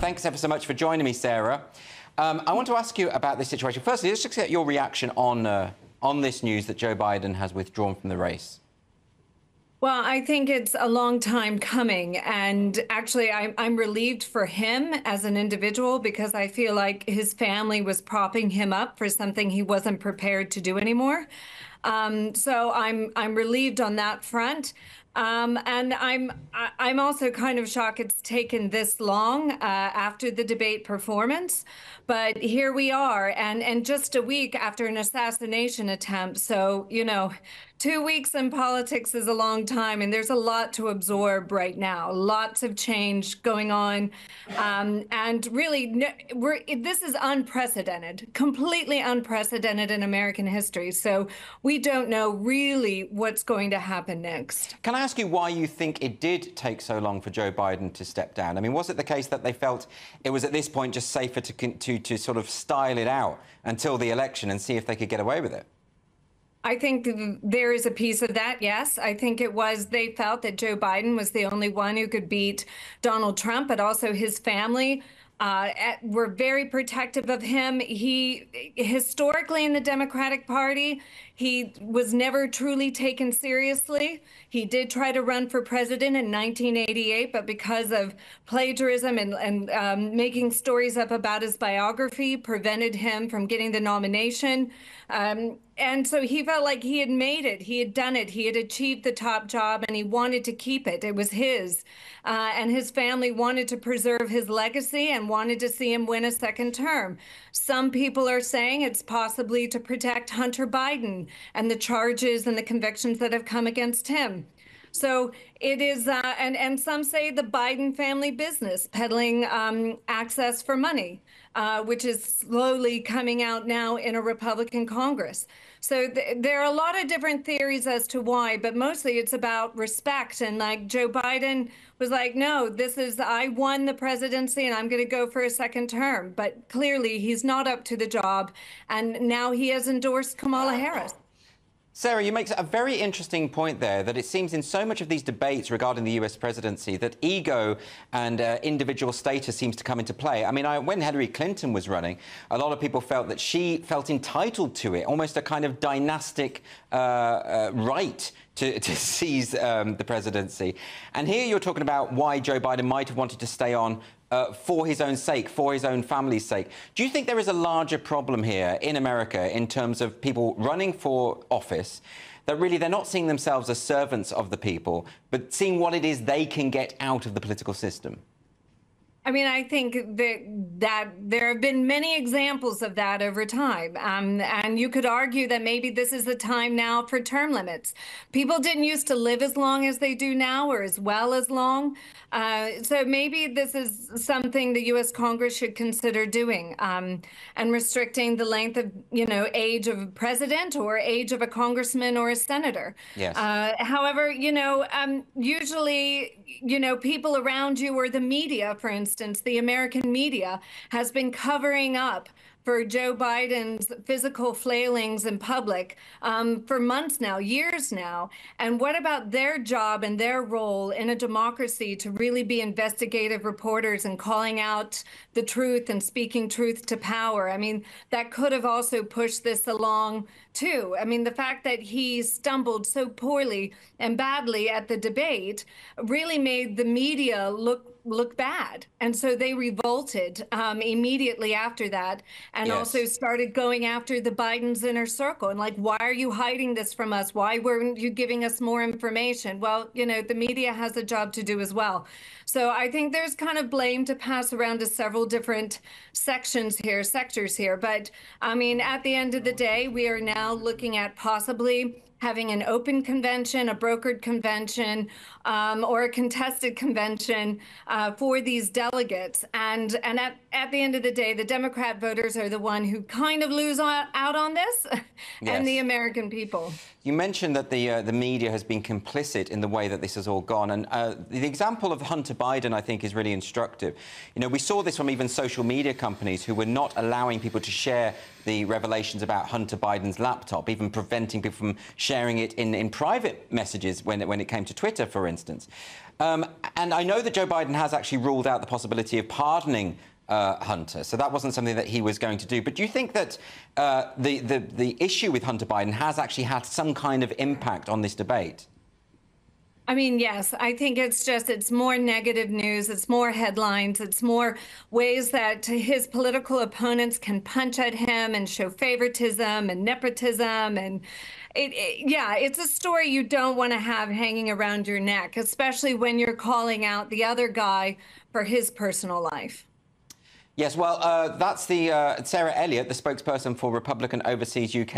Thanks ever so much for joining me, Sarah. I want to ask you about this situation. Firstly, let's just get your reaction on this news that Joe Biden has withdrawn from the race. Well, I think it's a long time coming. And actually, I'm relieved for him as an individual because I feel like his family was propping him up for something he wasn't prepared to do anymore. So I'm relieved on that front. And I'm also kind of shocked it's taken this long after the debate performance. But here we are, and just a week after an assassination attempt. So, 2 weeks in politics is a long time, and there's a lot to absorb right now. Lots of change going on. And really, this is unprecedented, completely unprecedented in American history. So we don't know really what's going to happen next. Can I ask you why you think it did take so long for Joe Biden to step down? I mean, was it the case that they felt it was at this point just safer to sort of style it out until the election and see if they could get away with it? I think there is a piece of that, yes. I think it was they felt that Joe Biden was the only one who could beat Donald Trump, but also his family were very protective of him. He, historically in the Democratic Party, he was never truly taken seriously. He did try to run for president in 1988, but because of plagiarism and making stories up about his biography, prevented him from getting the nomination. And so he felt like he had made it. He had done it. He had achieved the top job, and he wanted to keep it. It was his. And his family wanted to preserve his legacy and wanted to see him win a second term. Some people are saying it's possibly to protect Hunter Biden and the charges and the convictions that have come against him. So it is, and some say the Biden family business, peddling access for money, which is slowly coming out now in a Republican Congress. So there are a lot of different theories as to why, but mostly it's about respect. And like Joe Biden was like, no, I won the presidency and I'm going to go for a second term. But clearly he's not up to the job. And now he has endorsed Kamala Harris. Sarah, you make a very interesting point there, that it seems in so much of these debates regarding the US presidency that ego and individual status seems to come into play. I mean, when Hillary Clinton was running, a lot of people felt that she felt entitled to it, almost a kind of dynastic right to seize the presidency. And here you're talking about why Joe Biden might have wanted to stay on for his own sake, for his own family's sake. Do you think there is a larger problem here in America in terms of people running for office, that really they're not seeing themselves as servants of the people, but seeing what it is they can get out of the political system? I mean, I think that there have been many examples of that over time. And you could argue that maybe this is the time now for term limits. People didn't used to live as long as they do now, or as well as long. So maybe this is something the U.S. Congress should consider doing, and restricting the length of, age of a president or age of a congressman or a senator. Yes. However, usually, people around you or the media, for instance, the American media has been covering up for Joe Biden's physical flailings in public for months now, years now. And what about their job and their role in a democracy to really be investigative reporters and calling out the truth and speaking truth to power? I mean, that could have also pushed this along too. I mean, the fact that he stumbled so poorly and badly at the debate really made the media look bad. And so they revolted immediately after that, and Yes. also started going after the Biden's inner circle and like, why are you hiding this from us? Why weren't you giving us more information? Well, the media has a job to do as well. So I think there's kind of blame to pass around to several different sectors here. But I mean, at the end of the day, we are now looking at possibly having an open convention, a brokered convention, or a contested convention for these delegates. And at the end of the day, the Democrat voters are the one who kind of lose out on this, and the American people. You mentioned that the media has been complicit in the way that this has all gone. And the example of Hunter Biden, I think, is really instructive. We saw this from even social media companies who were not allowing people to share the revelations about Hunter Biden's laptop, even preventing people from sharing it in private messages when it came to Twitter, for instance. And I know that Joe Biden has actually ruled out the possibility of pardoning Hunter, so that wasn't something that he was going to do. But do you think that the issue with Hunter Biden has actually had some kind of impact on this debate? I mean, yes, I think it's more negative news. It's more headlines. It's more ways that his political opponents can punch at him and show favoritism and nepotism. And yeah, it's a story you don't want to have hanging around your neck, especially when you're calling out the other guy for his personal life. Yes, well, that's the Sarah Elliott, the spokesperson for Republican Overseas UK.